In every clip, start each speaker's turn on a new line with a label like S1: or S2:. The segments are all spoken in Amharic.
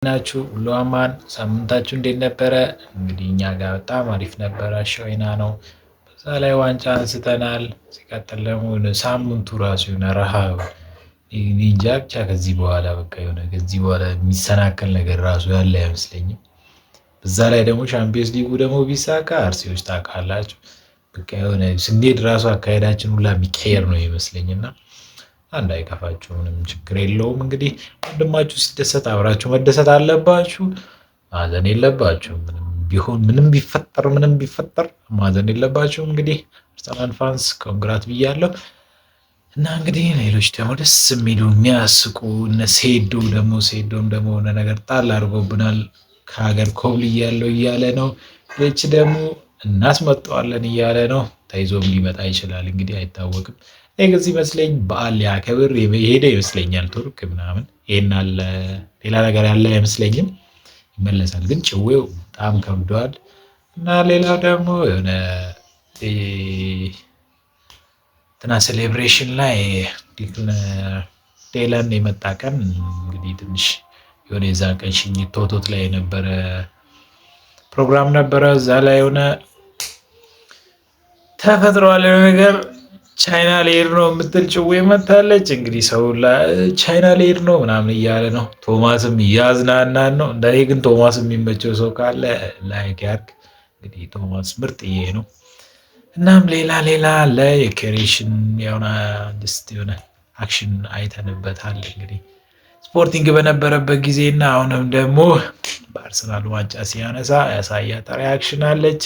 S1: ናችሁ? ሁሉ አማን? ሳምንታችሁ እንዴት ነበረ? እንግዲህ እኛ ጋር በጣም አሪፍ ነበረ። ሸወና ነው። በዛ ላይ ዋንጫ አንስተናል። ሲቀጥል ደግሞ ሳምንቱ ራሱ የሆነ ረሃብ እኔ እንጃ ብቻ ከዚህ በኋላ በቃ የሆነ ከዚህ በኋላ የሚሰናከል ነገር ራሱ ያለ አይመስለኝም። በዛ ላይ ደግሞ ሻምፒዮንስ ሊጉ ደግሞ ቢሳካ አርሴዎች ታውቃላችሁ፣ በቃ የሆነ ስንሄድ ራሱ አካሄዳችን ሁላ የሚቀየር ነው ይመስለኝና አንድ አይከፋችሁ፣ ምንም ችግር የለውም። እንግዲህ ወንድማችሁ ሲደሰት አብራችሁ መደሰት አለባችሁ፣ ማዘን የለባችሁም። ምንም ቢፈጠር ማዘን የለባችሁም። እንግዲህ አርሰናል ፋንስ ኮንግራት ብያለሁ። እና እንግዲህ ሌሎች ደግሞ ደስ የሚሉ የሚያስቁ እነ ሴዶም ደግሞ ሆነ ነገር ጣል አድርጎብናል። ከሀገር ኮብልያለሁ እያለ ነው። ይህች ደግሞ እናስመጣዋለን እያለ ነው። ተይዞም ሊመጣ ይችላል እንግዲህ አይታወቅም። ይህ ከዚህ ይመስለኝ በዓል ሊያከብር የሄደ ይመስለኛል። ቱርክ ምናምን ይሄን አለ ሌላ ነገር ያለ አይመስለኝም። ይመለሳል ግን ጭዌው በጣም ከብዷል። እና ሌላው ደግሞ የሆነ እንትና ሴሌብሬሽን ላይ ዴለን የመጣ ቀን እንግዲህ ትንሽ የሆነ የዛ ቀን ሽኝት ቶቶት ላይ የነበረ ፕሮግራም ነበረ። እዛ ላይ የሆነ ተፈጥሯል ነገር ቻይና ልሄድ ነው የምትል ጭዌ መታለች። እንግዲህ ሰው ቻይና ልሄድ ነው ምናምን እያለ ነው። ቶማስም እያዝናናን ነው። እንደኔ ግን ቶማስ የሚመቸው ሰው ካለ ላይክ ያርግ። እንግዲህ ቶማስ ምርጥዬ ነው። እናም ሌላ አለ የኬሬሽን የሆነ አክሽን አይተንበታል። እንግዲህ ስፖርቲንግ በነበረበት ጊዜ እና አሁንም ደግሞ በአርሰናል ዋንጫ ሲያነሳ ያሳያት ሪያክሽን አለች።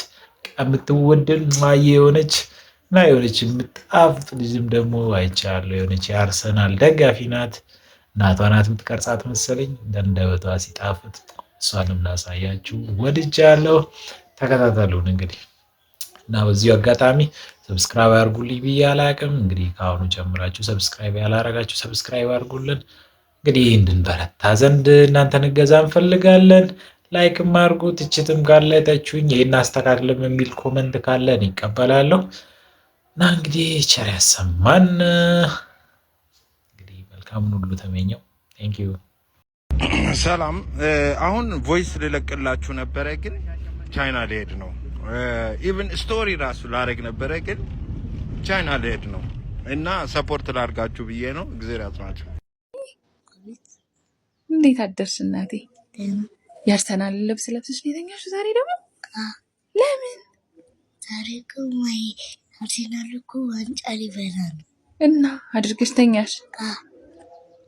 S1: የምትወደድ ማየ የሆነች እና የሆነች የምጣፍጥ ልጅም ደግሞ አይቻለሁ። የሆነች የአርሰናል ደጋፊ ናት። እናቷ ናት የምትቀርጻት መሰለኝ እንደንደበቷ ሲጣፍጥ። እሷንም ላሳያችሁ ወድጃለሁ። ተከታተሉን እንግዲህ እና በዚሁ አጋጣሚ ሰብስክራይብ አድርጉልኝ ብዬ አላቅም። እንግዲህ ከአሁኑ ጀምራችሁ ሰብስክራይብ ያላረጋችሁ ሰብስክራይብ አድርጉልን። እንግዲህ እንድንበረታ ዘንድ እናንተን እገዛ እንፈልጋለን። ላይክም አድርጉ። ትችትም ካለ ተቹኝ፣ ይሄን አስተካክልም የሚል ኮመንት ካለ እኔ እቀበላለሁ። እና እንግዲህ ቸር ያሰማን። እንግዲህ መልካሙን ሁሉ ተመኘው። ቴንክ ዩ።
S2: ሰላም። አሁን ቮይስ ልለቅላችሁ ነበረ፣ ግን ቻይና ልሄድ ነው። ኢቭን ስቶሪ ራሱ ላረግ ነበረ፣ ግን ቻይና ልሄድ ነው እና ሰፖርት ላርጋችሁ ብዬ ነው። እግዚአብሔር ያጽናችሁ።
S3: እንዴት አደርሽ እናቴ? የአርሰናል ልብስ ለብሰሽ ነው የተኛሽው ዛሬ? ደግሞ ለምን?
S4: ዛሬ እኮ ወይ አርሰናል እኮ ዋንጫ ሊበላ ነው
S3: እና አድርገሽ ተኛሽ?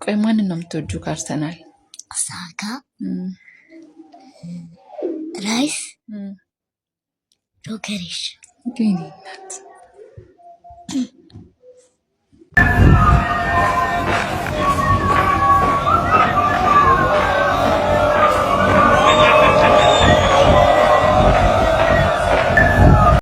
S3: ቆይ ማንን ነው የምትወጂው ከአርሰናል?
S4: ሳካ፣ ራይስ፣ ጆከሬሽ
S3: ግን እናት